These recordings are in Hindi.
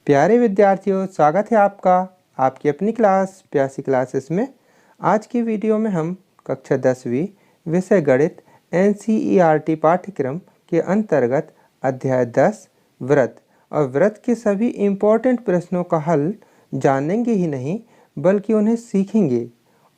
प्यारे विद्यार्थियों, स्वागत है आपका आपकी अपनी क्लास प्यासी क्लासेस में। आज की वीडियो में हम कक्षा 10वीं विषय गणित NCERT पाठ्यक्रम के अंतर्गत अध्याय 10 व्रत और व्रत के सभी इम्पोर्टेंट प्रश्नों का हल जानेंगे ही नहीं बल्कि उन्हें सीखेंगे।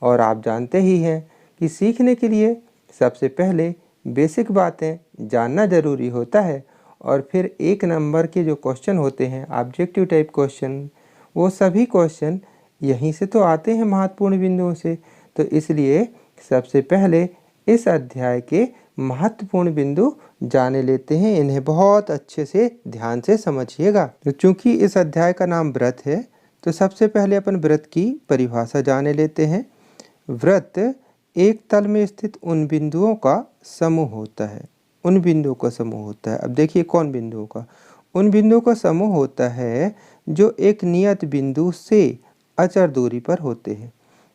और आप जानते ही हैं कि सीखने के लिए सबसे पहले बेसिक बातें जानना ज़रूरी होता है और फिर एक नंबर के जो क्वेश्चन होते हैं ऑब्जेक्टिव टाइप क्वेश्चन, वो सभी क्वेश्चन यहीं से तो आते हैं, महत्वपूर्ण बिंदुओं से। तो इसलिए सबसे पहले इस अध्याय के महत्वपूर्ण बिंदु जाने लेते हैं। इन्हें बहुत अच्छे से ध्यान से समझिएगा। तो चूंकि इस अध्याय का नाम व्रत है तो सबसे पहले अपन व्रत की परिभाषा जाने लेते हैं। व्रत एक तल में स्थित उन बिंदुओं का समूह होता है। उन बिंदुओं का समूह होता है। अब देखिए कौन बिंदुओं का, उन बिंदुओं का समूह होता है जो एक नियत बिंदु से अचर दूरी पर होते हैं।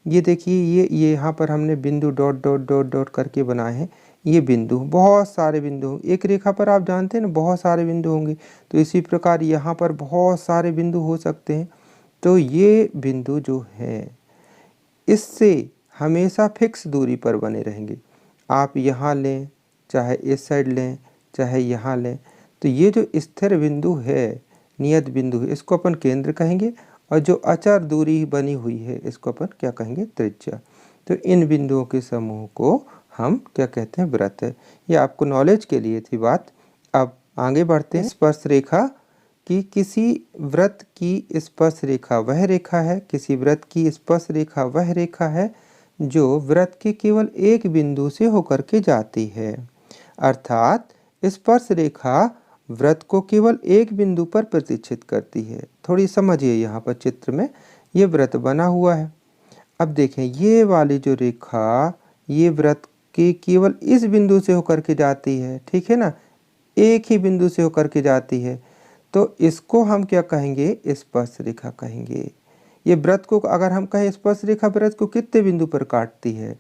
ये देखिए ये यहाँ पर हमने बिंदु डॉट डॉट डॉट डॉट करके बनाए हैं। ये बिंदु, बहुत सारे बिंदु, एक रेखा पर आप जानते हैं ना बहुत सारे बिंदु होंगे, तो इसी प्रकार यहाँ पर बहुत सारे बिंदु हो सकते हैं। तो ये बिंदु जो है इससे हमेशा फिक्स दूरी पर बने रहेंगे। आप यहाँ लें, चाहे इस साइड लें, चाहे यहाँ लें, तो ये जो स्थिर बिंदु है, नियत बिंदु है, इसको अपन केंद्र कहेंगे। और जो अचर दूरी बनी हुई है इसको अपन क्या कहेंगे, त्रिज्या। तो इन बिंदुओं के समूह को हम क्या कहते हैं, व्रत है। ये आपको नॉलेज के लिए थी बात। अब आगे बढ़ते हैं। स्पर्श रेखा कि किसी व्रत की स्पर्श रेखा वह रेखा है, किसी व्रत की स्पर्श रेखा वह रेखा है जो व्रत के केवल एक बिंदु से होकर के जाती है। अर्थात स्पर्श रेखा व्रत को केवल एक बिंदु पर प्रतिच्छेद करती है। थोड़ी समझिए, यहाँ पर चित्र में ये व्रत बना हुआ है। अब देखें ये वाली जो रेखा ये व्रत के केवल इस बिंदु से होकर के जाती है, ठीक है ना, एक ही बिंदु से होकर के जाती है। तो इसको हम क्या कहेंगे, स्पर्श रेखा कहेंगे। ये व्रत को अगर हम कहें स्पर्श रेखा व्रत को कितने बिंदु पर काटती है,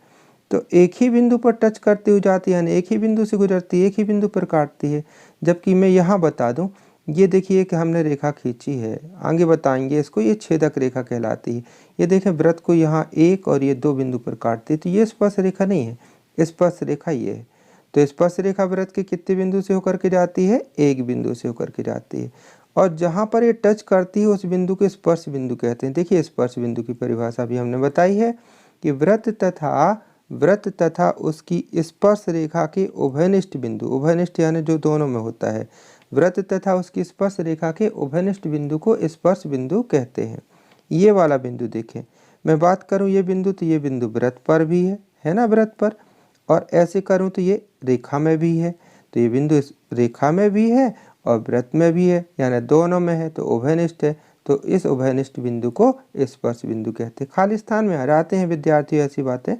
तो एक ही बिंदु पर टच करती हुई जाती है, यानी एक ही बिंदु से गुजरती है, एक ही बिंदु पर काटती है। जबकि मैं यहाँ बता दूं, ये देखिए कि हमने रेखा खींची है, आगे बताएंगे इसको, ये छेदक रेखा कहलाती है। ये देखें व्रत को यहाँ एक और ये दो बिंदु पर काटती है, तो ये स्पर्श रेखा नहीं है, स्पर्श रेखा ये है। तो स्पर्श रेखा व्रत के कितने बिंदु से होकर के जाती है, एक बिंदु से होकर के जाती है। और जहाँ पर ये टच करती है उस बिंदु को स्पर्श बिंदु कहते हैं। देखिए स्पर्श बिंदु की परिभाषा भी हमने बताई है कि व्रत तथा उसकी स्पर्श रेखा के उभयनिष्ठ बिंदु, उभयनिष्ठ यानी जो दोनों में होता है, व्रत तथा उसकी स्पर्श रेखा के उभयनिष्ठ बिंदु को स्पर्श बिंदु कहते हैं। ये वाला बिंदु देखें, मैं बात करूं ये बिंदु, तो ये बिंदु व्रत पर भी है ना, व्रत पर, और ऐसे करूं तो ये रेखा में भी है। तो ये बिंदु इस रेखा में भी है और व्रत में भी है, यानी दोनों में है, तो उभयनिष्ठ है। तो इस उभयनिष्ठ बिंदु को स्पर्श बिंदु कहते हैं। खाली स्थान में आ जाते हैं विद्यार्थी ऐसी बातें।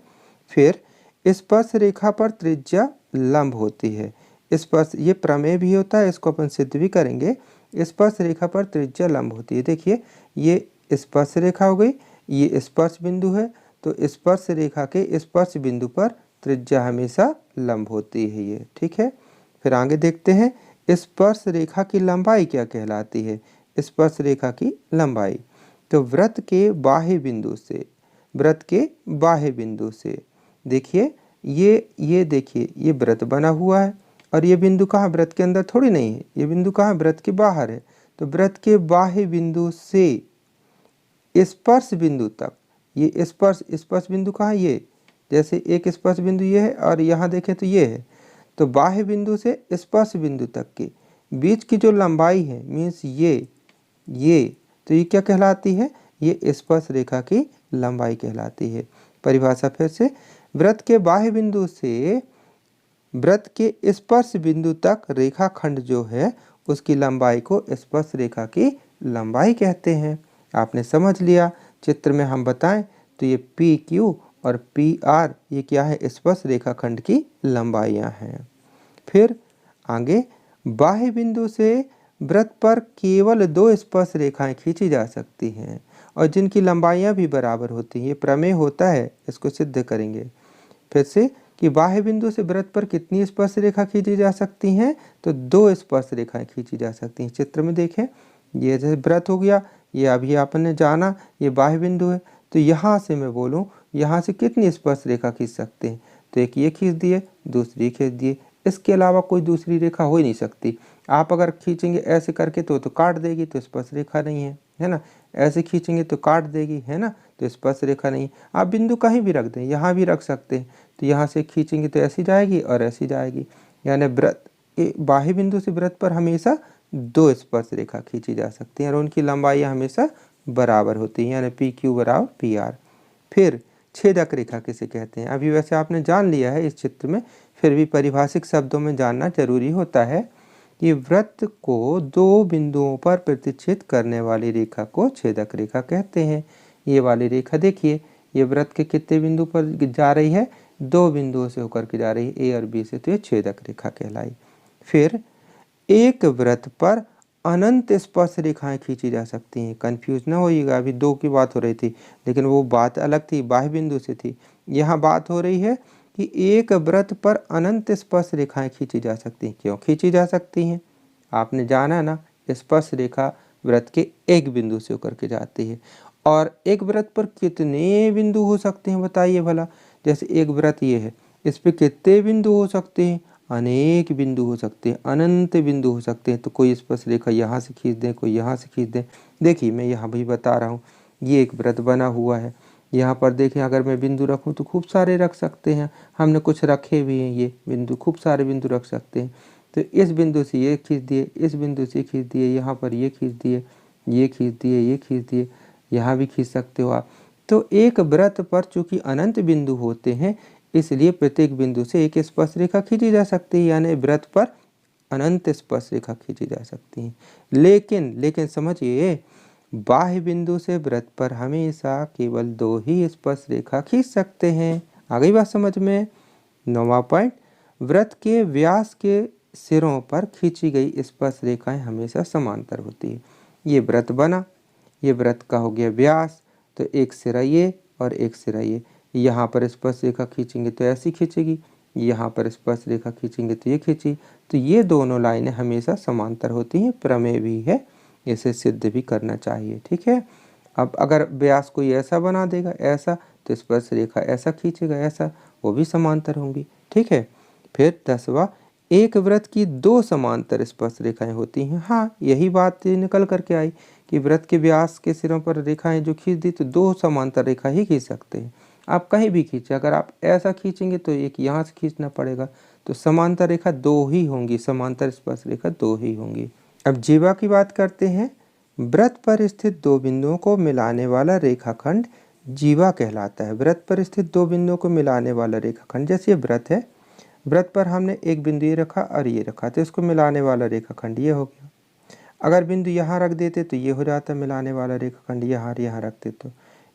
फिर स्पर्श रेखा पर त्रिज्या लंब होती है। स्पर्श, ये प्रमेय भी होता है, इसको अपन सिद्ध भी करेंगे। स्पर्श रेखा पर त्रिज्या लंब होती है। देखिए ये स्पर्श रेखा हो गई, ये स्पर्श बिंदु है, तो स्पर्श रेखा के स्पर्श बिंदु पर त्रिज्या हमेशा लंब होती है ये, ठीक है। फिर आगे देखते हैं स्पर्श रेखा की लंबाई क्या कहलाती है। स्पर्श रेखा की लंबाई, तो व्रत के बाह्य बिंदु से, व्रत के बाह्य बिंदु से, देखिए ये देखिए ये व्रत बना हुआ है और ये बिंदु कहाँ, व्रत के अंदर थोड़ी नहीं है, ये बिंदु कहाँ, व्रत के बाहर है। तो व्रत के बाह्य बिंदु से स्पर्श बिंदु तक, ये स्पर्श बिंदु कहाँ, ये जैसे एक स्पर्श बिंदु ये है और यहाँ देखें तो ये है। तो बाह्य बिंदु से स्पर्श बिंदु तक के बीच की जो लंबाई है, मीन्स ये तो ये क्या कहलाती है, ये स्पर्श रेखा की लंबाई कहलाती है। परिभाषा फिर से, व्रत के बाह्य बिंदु से व्रत के स्पर्श बिंदु तक रेखाखंड जो है उसकी लंबाई को स्पर्श रेखा की लंबाई कहते हैं। आपने समझ लिया। चित्र में हम बताएं तो ये PQ और PR ये क्या है, स्पर्श रेखाखंड की लंबाइयां हैं। फिर आगे बाह्य बिंदु से व्रत पर केवल दो स्पर्श रेखाएं खींची जा सकती हैं और जिनकी लंबाइयां भी बराबर होती हैं। ये प्रमेय होता है, इसको सिद्ध करेंगे। फिर से कि बाह्य बिंदु से व्रत पर कितनी स्पर्श रेखा खींची जा सकती हैं, तो दो स्पर्श रेखाएं खींची जा सकती हैं। चित्र में देखें ये जैसे वृत्त हो गया, ये अभी आपने जाना ये बाह्य बिंदु है। तो यहाँ से मैं बोलूँ, यहाँ से कितनी स्पर्श रेखा खींच सकते हैं? तो एक ये खींच दिए, दूसरी खींच दिए, इसके अलावा कोई दूसरी रेखा हो ही नहीं सकती। आप अगर खींचेंगे ऐसे करके तो काट देगी, तो स्पर्श रेखा नहीं है ना। ऐसे खींचेंगे तो काट देगी, है ना, तो स्पर्श रेखा नहीं। आप बिंदु कहीं भी रख दें, यहाँ भी रख सकते हैं। तो यहाँ से खींचेंगे तो ऐसी जाएगी और ऐसी जाएगी, यानी वृत्त बाह्य बिंदु से वृत्त पर हमेशा 2 स्पर्श रेखा खींची जा सकती हैं और उनकी लंबाई हमेशा बराबर होती है, यानी पी क्यू बराबर पी आर। फिर छेदक रेखा किसे कहते हैं? अभी वैसे आपने जान लिया है इस चित्र में, फिर भी परिभाषिक शब्दों में जानना जरूरी होता है कि वृत्त को 2 बिंदुओं पर प्रतिच्छेद करने वाली रेखा को छेदक रेखा कहते हैं। ये वाली रेखा देखिए, ये वृत्त के कितने बिंदु पर जा रही है? 2 बिंदुओं से होकर के जा रही है, ए और बी से, तो ये छेदक रेखा कहलाई। फिर एक वृत्त पर अनंत स्पर्श रेखाएं खींची जा सकती हैं। कंफ्यूज ना होइएगा, अभी 2 की बात हो रही थी, लेकिन वो बात अलग थी, बाह्य बिंदु से थी। यहाँ बात हो रही है कि एक वृत्त पर अनंत स्पर्श रेखाएं खींची जा सकती हैं। क्यों खींची जा सकती हैं? आपने जाना ना, स्पर्श रेखा वृत्त के एक बिंदु से होकर के जाती है। और एक वृत्त पर कितने बिंदु हो सकते हैं बताइए भला? जैसे एक वृत्त ये है, इस पे कितने बिंदु हो सकते हैं? अनेक बिंदु हो सकते हैं, अनंत बिंदु हो सकते हैं। तो कोई स्पर्श रेखा यहाँ से खींच दें, कोई यहाँ से खींच दें। देखिए मैं यहाँ भी बता रहा हूँ, ये एक वृत्त बना हुआ है। यहाँ पर देखें, अगर मैं बिंदु रखूँ तो खूब सारे रख सकते हैं, हमने कुछ रखे भी हैं। ये बिंदु, खूब सारे बिंदु रख सकते हैं। तो इस बिंदु से ये खींच दिए, इस बिंदु से खींच दिए, यहाँ पर ये खींच दिए, ये खींच दिए, ये खींच दिए, यहाँ भी खींच सकते हो आप। तो एक वृत्त पर चूंकि अनंत बिंदु होते हैं, इसलिए प्रत्येक बिंदु से एक स्पर्श रेखा खींची जा सकती है, यानी वृत्त पर अनंत स्पर्श रेखा खींची जा सकती है। लेकिन समझिए, बाह्य बिंदु से वृत्त पर हमेशा केवल 2 ही स्पर्श रेखा खींच सकते हैं। आ गई बात समझ में? 9वां पॉइंट, वृत्त के व्यास के सिरों पर खींची गई स्पर्श रेखाएं हमेशा समांतर होती है। ये वृत्त बना, ये वृत्त का हो गया व्यास, तो एक सिरा ये और एक सिरा ये। यहाँ पर स्पर्श रेखा खींचेंगे तो ऐसी खींचेगी, यहाँ पर स्पर्श रेखा खींचेंगे तो ये खींची। तो ये दोनों लाइनें हमेशा समांतर होती हैं, प्रमेय भी है, इसे सिद्ध भी करना चाहिए। ठीक है। अब अगर व्यास कोई ऐसा बना देगा, ऐसा, तो स्पर्श रेखा ऐसा खींचेगा, ऐसा, वो भी समांतर होंगी। ठीक है। फिर 10वां, एक वृत्त की 2 समांतर स्पर्श रेखाएं होती हैं। हाँ, यही बात निकल करके आई कि वृत्त के व्यास के सिरों पर रेखाएं जो खींच दी, तो 2 समांतर रेखा ही खींच सकते हैं। आप कहीं भी खींचे, अगर आप ऐसा खींचेंगे तो एक यहाँ से खींचना पड़ेगा, तो समांतर रेखा 2 ही होंगी, समांतर स्पर्श रेखा 2 ही होंगी। अब जीवा की बात करते हैं। वृत्त पर स्थित 2 बिंदुओं को मिलाने वाला रेखाखंड जीवा कहलाता है। वृत्त पर स्थित 2 बिंदुओं को मिलाने वाला रेखाखंड, जैसे ये वृत्त है, वृत्त पर हमने एक बिंदु ये रखा और ये रखा, तो इसको मिलाने वाला रेखाखंड ये हो गया। अगर बिंदु यहाँ रख देते तो ये हो जाता मिलाने वाला रेखाखंड, यहाँ रखते तो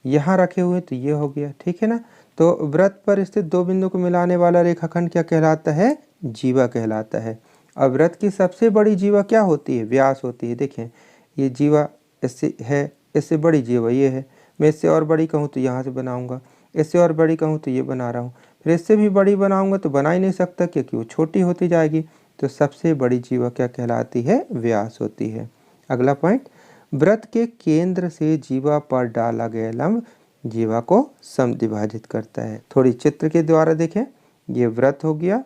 यहाँ रखे हुए तो ये हो गया। ठीक है ना। तो वृत्त पर स्थित 2 बिंदु को मिलाने वाला रेखाखंड क्या कहलाता है? जीवा कहलाता है। अब वृत्त की सबसे बड़ी जीवा क्या होती है? व्यास होती है। देखें, ये जीवा इससे है, इससे बड़ी जीवा ये है। मैं इससे और बड़ी कहूँ तो यहाँ से बनाऊँगा, इससे और बड़ी कहूँ तो ये बना रहा हूँ, फिर इससे भी बड़ी बनाऊँगा तो बना ही नहीं सकता, क्योंकि वो छोटी होती जाएगी। तो सबसे बड़ी जीवा क्या कहलाती है? व्यास होती है। अगला पॉइंट, वृत्त के केंद्र से जीवा पर डाला गया लंब जीवा को समद्विभाजित करता है। थोड़ी चित्र के द्वारा देखें, ये वृत्त हो गया,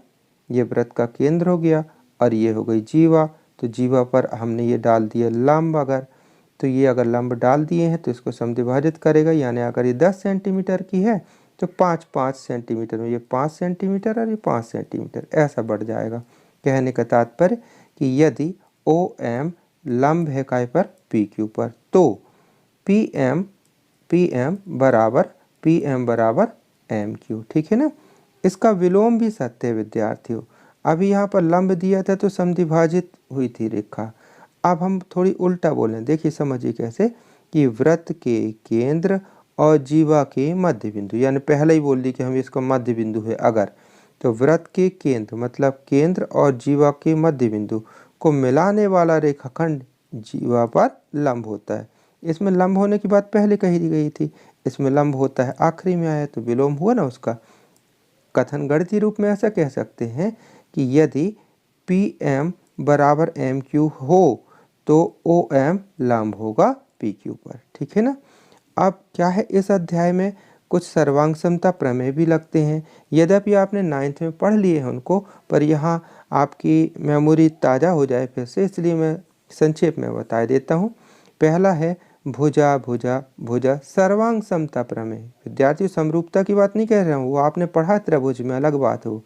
ये वृत्त का केंद्र हो गया और ये हो गई जीवा। तो जीवा पर हमने ये डाल दिया लंब, अगर तो ये अगर लंब डाल दिए हैं तो इसको समद्विभाजित करेगा, यानी अगर ये 10 सेंटीमीटर की है तो 5-5 सेंटीमीटर में ये 5 सेंटीमीटर और ये 5 सेंटीमीटर ऐसा बढ़ जाएगा। कहने का तात्पर्य कि यदि ओ एम लंब है काय पर? पी क्यू पर, तो पी एम बराबर एम क्यू। ठीक है ना। इसका विलोम भी सत्य है विद्यार्थियों। अभी यहाँ पर लंब दिया था तो समद्विभाजित हुई थी रेखा। अब हम थोड़ी उल्टा बोलें, देखिए समझिए कैसे, कि वृत्त के केंद्र और जीवा के मध्य बिंदु, यानी पहले ही बोल दी कि हम इसका मध्य बिंदु है अगर, तो वृत्त के केंद्र मतलब केंद्र और जीवा के मध्य बिंदु को मिलाने वाला रेखाखंड जीवा पर लंब होता है। इसमें लंब होने की बात पहले कही गई थी, इसमें लंब होता है आखिरी में आया, तो विलोम हुआ ना उसका। कथन गणितीय रूप में ऐसा कह सकते हैं कि यदि पी एम बराबर एम क्यू हो तो OM लंब होगा PQ पर, ठीक है ना। अब क्या है, इस अध्याय में कुछ सर्वांग समता प्रमेय भी लगते हैं। यद्यपि आपने 9th में पढ़ लिए हैं उनको, पर यहाँ आपकी मेमोरी ताज़ा हो जाए फिर से, इसलिए मैं संक्षेप में बता देता हूँ। पहला है भुजा भुजा भुजा सर्वांग समता प्रमेय। विद्यार्थियों, समरूपता की बात नहीं कह रहा हूँ, वो आपने पढ़ा त्रिभुज में, अलग बात हो।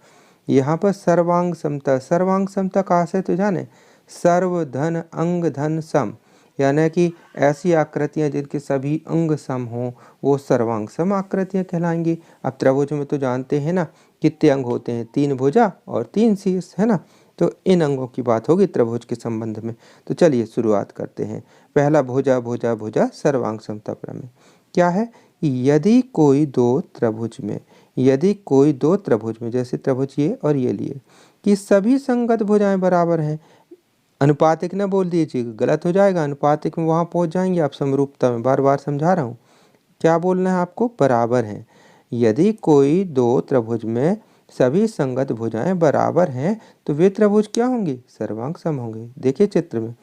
यहाँ पर सर्वांग समता कहाँ से तो जाने, सर्व धन अंग धन सम, यानी कि ऐसी आकृतियाँ जिनके सभी अंग सम हों वो सर्वांग सम आकृतियाँ कहलाएंगी। अब त्रिभुज में तो जानते हैं ना कितने अंग होते हैं, 3 भुजा और 3 शीर्ष, है ना। तो इन अंगों की बात होगी त्रिभुज के संबंध में। तो चलिए शुरुआत करते हैं। पहला भुजा भुजा भुजा सर्वांग समता प्रमेय क्या है, यदि कोई दो त्रिभुज में जैसे त्रिभुज ये और ये लिए कि सभी संगत भुजाएं बराबर हैं, अनुपातिक न बोल दीजिएगा, गलत हो जाएगा, अनुपातिक में वहाँ पहुँच जाएंगे आप समरूपता में, बार बार समझा रहा हूँ। क्या बोलना है आपको, बराबर हैं। यदि कोई दो त्रिभुज में सभी संगत भुजाएं बराबर हैं तो वे त्रिभुज क्या होंगे, सर्वांग सम होंगे। देखिए चित्र में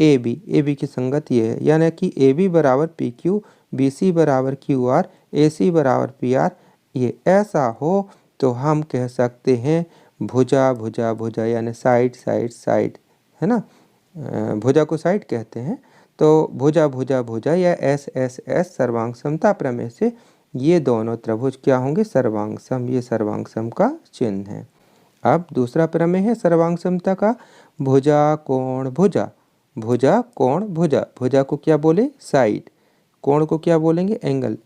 ए बी की संगत ये है, यानी कि AB बराबर PQ, BC बराबर QR, AC बराबर PR, ये ऐसा हो तो हम कह सकते हैं भुजा भुजा भुजा, यानी साइड साइड साइड, है ना। भुजा को साइड कहते हैं। तो भुजा भुजा भुजा या SSS सर्वांग समता प्रमेय से ये दोनों त्रिभुज क्या होंगे, सर्वांग सम। ये सर्वांग सम का चिन्ह है। अब दूसरा प्रमेय है सर्वांग समता का, भुजा कोण भुजा, भुजा कोण भुजा। भुजा को क्या बोले, साइड, कोण को क्या बोलेंगे, एंगल।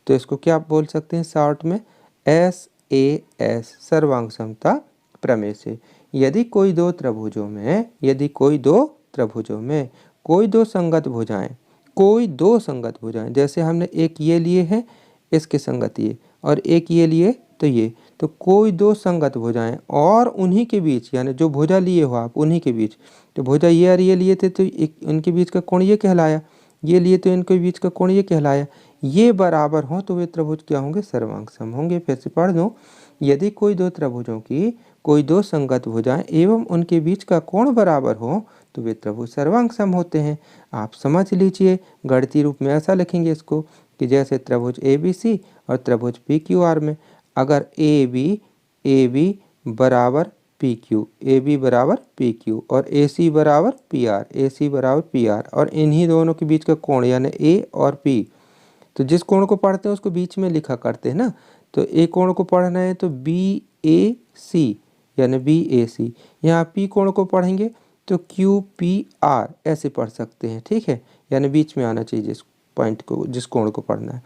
तो इसको क्या बोल सकते हैं शॉर्ट में, SAS सर्वांग समता प्रमेय से। यदि कोई दो त्रिभुजों में कोई दो संगत भुजाएं, जैसे हमने एक ये लिए हैं इसके संगत ये, और एक ये लिए तो ये, तो कोई दो संगत भुजाएं और उन्हीं के बीच, यानी जो भुजा लिए हो आप उन्हीं के बीच, तो भुजा ये और ये लिए थे तो इनके बीच का कोण ये कहलाया, ये लिए तो इनके बीच का कोण ये कहलाया, ये बराबर हो तो वे त्रिभुज क्या होंगे, सर्वांग सम होंगे। फिर से पढ़ दो, यदि कोई दो त्रिभुजों की कोई दो संगत भुजाएं एवं उनके बीच का कोण बराबर हो तो वे त्रिभुज सर्वांग सम होते हैं। आप समझ लीजिए, गणितीय रूप में ऐसा लिखेंगे इसको कि जैसे त्रिभुज ABC और त्रिभुज PQR में अगर AB बराबर PQ और AC बराबर PR और इन्हीं दोनों के बीच का कोण यानी A और P, तो जिस कोण को पढ़ते हैं उसको बीच में लिखा करते हैं ना। तो A कोण को पढ़ना है तो BAC यानी BAC, यहाँ P कोण को पढ़ेंगे तो QPR ऐसे पढ़ सकते हैं, ठीक है, यानी बीच में आना चाहिए जिस पॉइंट को, जिस कोण को पढ़ना है।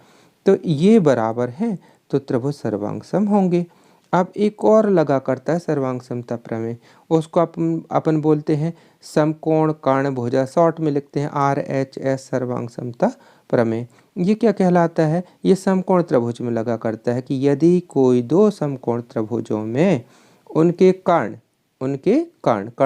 तो ये बराबर हैं तो त्रिभुज सर्वांग सम होंगे। अब एक और लगा करता है सर्वांग समता प्रमेय, उसको अपन बोलते हैं समकोण कर्ण भुजा, शॉर्ट में लिखते हैं RHS सर्वांग समता प्रमेय। ये क्या कहलाता है, ये समकोण त्रिभुज में लगा करता है कि यदि कोई दो समकोण त्रिभुजों में उनके कर्ण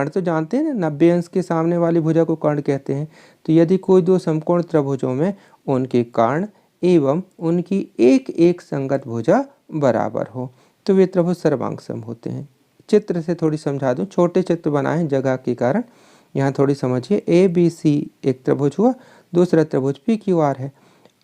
तो जानते हैं ना, 90 अंश के सामने वाली भुजा को कर्ण कहते हैं। तो यदि कोई दो समकोण त्रिभुजों में उनके कर्ण एवं उनकी एक एक संगत भुजा बराबर हो तो वे त्रिभुज सर्वांग सम होते हैं। चित्र से थोड़ी समझा दूं, छोटे चित्र बनाए जगह के कारण, यहाँ थोड़ी समझिए। ABC एक त्रिभुज हुआ, दूसरा त्रिभुज PQR है।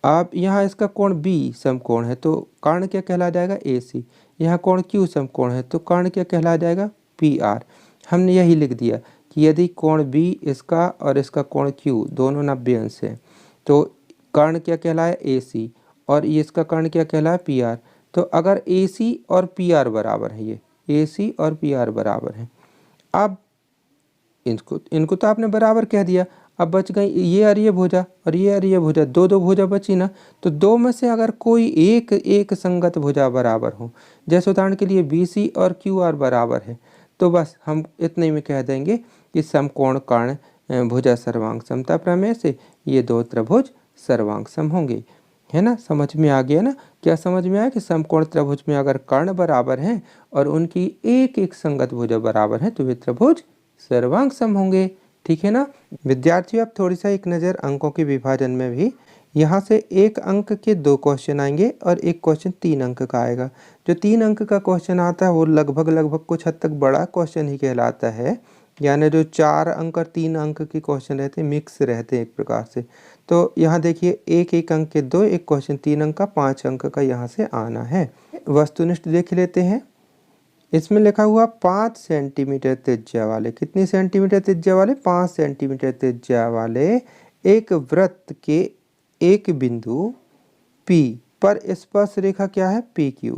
अब यहाँ इसका कोण B समकोण है तो कर्ण क्या कहला जाएगा, AC। यहाँ कोण Q समकोण है तो कर्ण क्या कहला जाएगा, PR। हमने यही लिख दिया कि यदि कोण B इसका और इसका कोण Q दोनों 90 अंश है तो कर्ण क्या कहलाया, AC, और ये इसका कर्ण क्या कहलाया, PR। तो अगर AC और PR बराबर है, ये AC और PR बराबर है, अब इनको तो आपने बराबर कह दिया, अब बच गई ये और ये भुजा और ये और ये भुजा, दो भुजा बची ना। तो दो में से अगर कोई एक संगत भुजा बराबर हो, जैसे उदाहरण के लिए BC और QR बराबर है, तो बस हम इतने में कह देंगे कि समकोण कर्ण भुजा सर्वांग समता प्रमेय से ये दो त्रिभुज सर्वांग सम होंगे, है ना। समझ में आ गया ना, क्या समझ में आया कि समकोण त्रिभुज में अगर कर्ण बराबर हैं और उनकी एक एक संगत भुजा बराबर है तो वे त्रिभुज सर्वांग सम होंगे, ठीक है ना। विद्यार्थियों, अब थोड़ी सा एक नज़र अंकों के विभाजन में भी, यहाँ से 1 अंक के 2 क्वेश्चन आएंगे और एक क्वेश्चन 3 अंक का आएगा। जो 3 अंक का क्वेश्चन आता है वो लगभग कुछ हद तक बड़ा क्वेश्चन ही कहलाता है, यानी जो 4 अंक और 3 अंक के क्वेश्चन रहते हैं मिक्स रहते हैं एक प्रकार से। तो यहाँ देखिए एक एक अंक के 2, एक क्वेश्चन 3 अंक का 5 अंक का यहाँ से आना है। वस्तुनिष्ठ देख लेते हैं। इसमें लिखा हुआ 5 सेंटीमीटर त्रिज्या वाले, कितनी सेंटीमीटर त्रिज्या वाले, 5 सेंटीमीटर त्रिज्या वाले एक वृत्त के एक बिंदु P पर स्पर्श रेखा क्या है, PQ,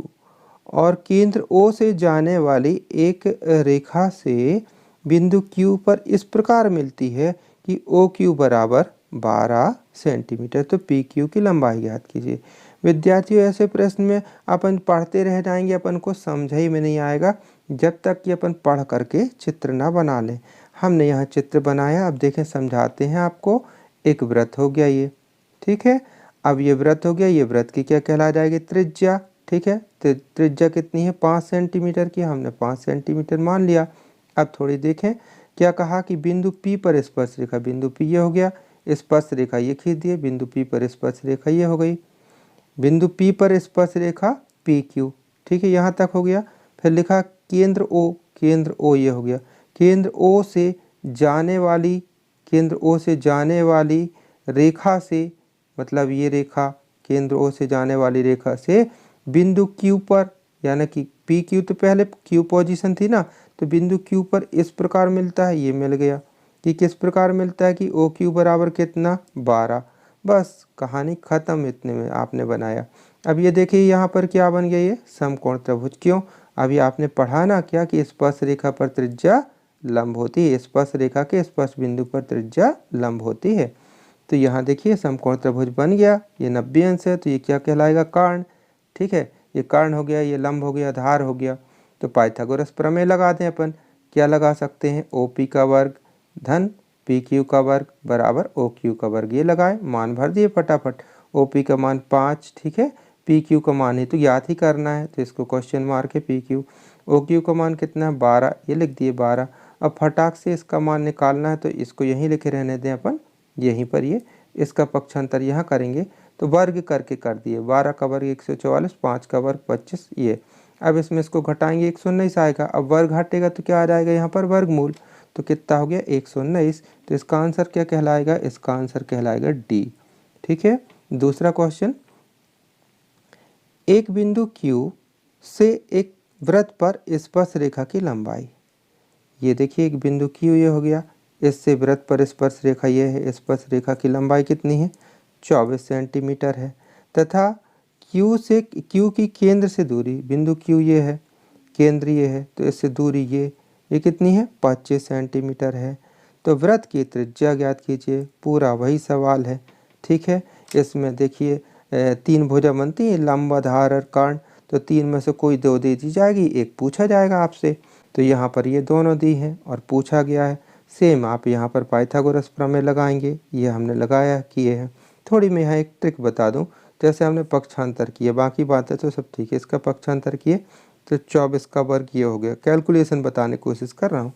और केंद्र O से जाने वाली एक रेखा से बिंदु Q पर इस प्रकार मिलती है कि OQ बराबर 12 सेंटीमीटर। तो PQ की लंबाई ज्ञात कीजिए। विद्यार्थियों ऐसे प्रश्न में अपन पढ़ते रह जाएंगे, अपन को समझ ही में नहीं आएगा जब तक कि अपन पढ़ करके चित्र ना बना लें। हमने यहाँ चित्र बनाया, अब देखें समझाते हैं आपको। एक वृत्त हो गया ये, ठीक है। अब ये वृत्त हो गया, ये वृत्त की क्या कहला जाएगी, त्रिज्या, ठीक है। त्रिज्या कितनी है, 5 सेंटीमीटर की, हमने 5 सेंटीमीटर मान लिया। अब थोड़ी देखें क्या कहा कि बिंदु P पर स्पर्श रेखा, बिंदु P ये हो गया, स्पर्श रेखा ये खींच दिए, बिंदु P पर स्पर्श रेखा ये हो गई, बिंदु P पर स्पर्श रेखा PQ, ठीक है, यहाँ तक हो गया। फिर लिखा केंद्र O, केंद्र O ये हो गया, केंद्र O से जाने वाली, केंद्र O से जाने वाली रेखा से, मतलब ये रेखा केंद्र O से जाने वाली रेखा से बिंदु Q पर, यानी कि PQ तो पहले Q पोजीशन थी ना, तो बिंदु Q पर इस प्रकार मिलता है, ये मिल गया कि किस प्रकार मिलता है कि OQ बराबर कितना, 12। बस कहानी खत्म, इतने में आपने बनाया। अब ये देखिए यहाँ पर क्या बन गया, ये समकोण त्रिभुज। क्यों, अभी आपने पढ़ा ना क्या कि स्पर्श रेखा पर त्रिज्या लंब होती है, स्पर्श रेखा के स्पर्श बिंदु पर त्रिज्या लंब होती है। तो यहाँ देखिए समकोण त्रिभुज बन गया, ये 90 अंश है, तो ये क्या कहलाएगा, कर्ण, ठीक है। ये कर्ण हो गया, ये लंब हो गया, आधार हो गया। तो पाइथागोरस प्रमेय लगा दें अपन, क्या लगा सकते हैं, OP का वर्ग धन PQ का वर्ग बराबर OQ का वर्ग। ये लगाए, मान भर दिए फटाफट। OP का मान 5, ठीक है, PQ का मान ही तो याद ही करना है, तो इसको क्वेश्चन मार्क है PQ। OQ का मान कितना है, 12, ये लिख दिए 12। अब फटाक से इसका मान निकालना है, तो इसको यहीं लिखे रहने दें अपन, यहीं पर ये इसका पक्षांतर यहाँ करेंगे, तो वर्ग करके कर दिए, 12 का वर्ग 144, 5 का वर्ग 25 ये। अब इसमें इसको घटाएंगे, 119 आएगा। अब वर्ग हटेगा तो क्या आ जाएगा यहाँ पर, वर्गमूल, तो कितना हो गया, 119। तो इसका आंसर क्या कहलाएगा, इसका आंसर कहलाएगा D, ठीक है। दूसरा क्वेश्चन, एक बिंदु Q से एक वृत्त पर स्पर्श रेखा की लंबाई। ये देखिए एक बिंदु Q ये हो गया, इससे वृत्त पर स्पर्श रेखा ये है, स्पर्श रेखा की लंबाई कितनी है, 24 सेंटीमीटर है। तथा Q की केंद्र से दूरी, बिंदु Q ये है, केंद्र ये है, तो इससे दूरी ये कितनी है, 25 सेंटीमीटर है। तो वृत्त की त्रिज्या ज्ञात कीजिए, पूरा वही सवाल है, ठीक है। इसमें देखिए 3 भुजा बनती है, लंब, आधार और कर्ण, तो 3 में से कोई 2 दे दी जाएगी, एक पूछा जाएगा आपसे। तो यहाँ पर ये दोनों दी हैं और पूछा गया है। सेम आप यहाँ पर पाइथागोरस प्रमेय लगाएंगे, ये हमने लगाया किए हैं। थोड़ी मैं यहाँ एक ट्रिक बता दूँ, जैसे हमने पक्षांतर किए, बाकी बातें तो सब ठीक है, इसका पक्षांतर किए तो 24 का वर्ग ये हो गया। कैलकुलेशन बताने की कोशिश कर रहा हूँ।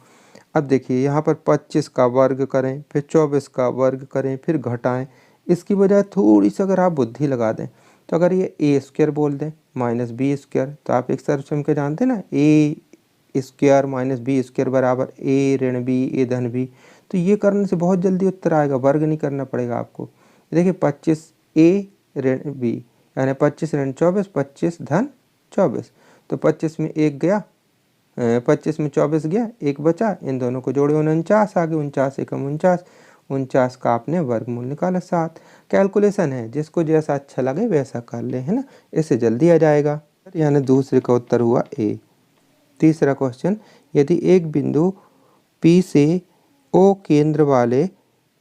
अब देखिए यहाँ पर 25 का वर्ग करें, फिर 24 का वर्ग करें, फिर घटाएं। इसकी बजाय थोड़ी सी अगर आप बुद्धि लगा दें, तो अगर ये A² बोल दें माइनस B², तो आप एक सर्वसम के जानते हैं ना, A² माइनस B² बराबर A ऋण B, A धन B। तो ये करने से बहुत जल्दी उत्तर आएगा, वर्ग नहीं करना पड़ेगा आपको। देखिए 25A ऋण B, यानी 25 ऋण 24, 25 धन 24। तो 25 में 1 गया, 25 में 24 गया, 1 बचा, इन दोनों को जोड़े 49 आ गए, 49 एकम 49, 49 का आपने वर्गमूल निकाला 7। कैलकुलेशन है, जिसको जैसा अच्छा लगे वैसा कर ले, है ना, इससे जल्दी आ जाएगा। यानी दूसरे का उत्तर हुआ A। तीसरा क्वेश्चन, यदि एक बिंदु P से O केंद्र वाले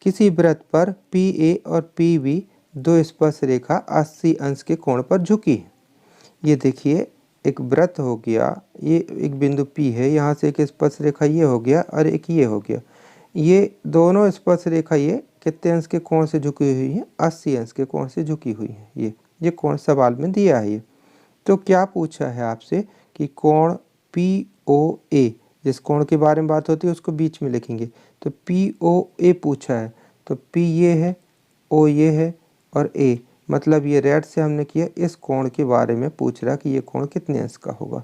किसी वृत्त पर PA और PB दो स्पर्श रेखा 80 अंश के कोण पर झुकी है। ये देखिए एक वृत्त हो गया, ये एक बिंदु P है, यहाँ से एक स्पर्श रेखा ये हो गया और एक ये हो गया। ये दोनों स्पर्श रेखा ये कितने अंश के कोण से झुकी हुई है, 80 अंश के कोण से झुकी हुई है। ये कोण सवाल में दिया है। ये तो क्या पूछा है आपसे कि कोण POA, जिस कोण के बारे में बात होती है उसको बीच में लिखेंगे, तो POA पूछा है। तो P ये है, O ये है और A, मतलब ये रेड से हमने किया, इस कोण के बारे में पूछ रहा कि ये कोण कितने अंश का होगा।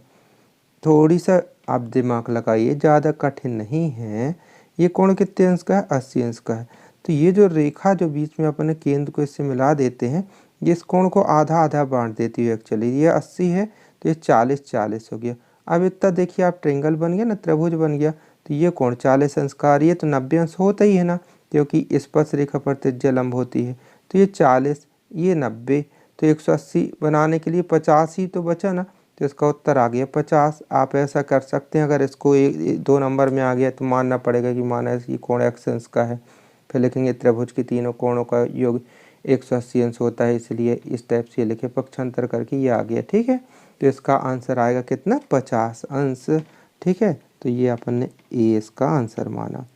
थोड़ी सा आप दिमाग लगाइए, ज़्यादा कठिन नहीं है, ये कोण कितने अंश का है, 80 अंश का है। तो ये जो रेखा जो बीच में अपने केंद्र को इससे मिला देते हैं, ये इस कोण को आधा आधा बांट देती है एक्चुअली। ये 80 है तो ये 40 हो गया। अब इतना देखिए आप ट्रेंगल बन गया ना, त्रिभुज बन गया। तो ये कोण 40 अंश का, और ये तो 90 अंश होता ही है ना, क्योंकि स्पर्श रेखा पर त्रिज्या लंब होती है। तो ये 40, ये 90, तो 180 बनाने के लिए 50 ही तो बचा ना, तो इसका उत्तर आ गया 50। आप ऐसा कर सकते हैं, अगर इसको 2 नंबर में आ गया तो मानना पड़ेगा कि माना कि कोण x अंश का है। फिर लिखेंगे त्रिभुज के तीनों कोणों का योग 180 अंश होता है, इसलिए इस टाइप से लिखे पक्षांतर करके, ये आ गया। ठीक है, तो इसका आंसर आएगा कितना, 50 अंश। ठीक है, तो ये अपन ने ए इसका आंसर माना।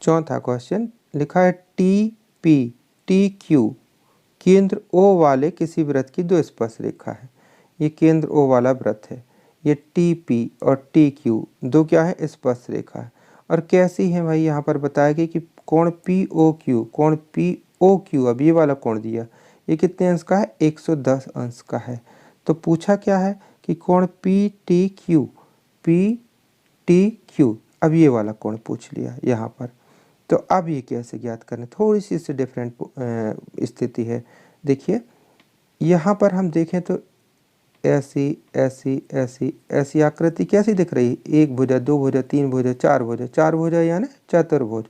चौथा क्वेश्चन लिखा है TP केंद्र O वाले किसी वृत्त की दो स्पर्श रेखा है। ये केंद्र O वाला वृत्त है। ये TP और TQ दो क्या है, स्पर्श रेखा है। और कैसी है भाई, यहाँ पर बताया गया कि कोण POQ, अब ये वाला कोण दिया, ये कितने अंश का है, 110 अंश का है। तो पूछा क्या है कि कोण PTQ, अब ये वाला कोण पूछ लिया यहाँ पर। तो अब ये कैसे ज्ञात करें, थोड़ी सी इससे डिफरेंट स्थिति है। देखिए यहाँ पर हम देखें तो ऐसी ऐसी ऐसी ऐसी आकृति कैसी दिख रही है, एक भुजा, दो भुजा, तीन भुजा, चार भुजा यानी चतुर्भुज।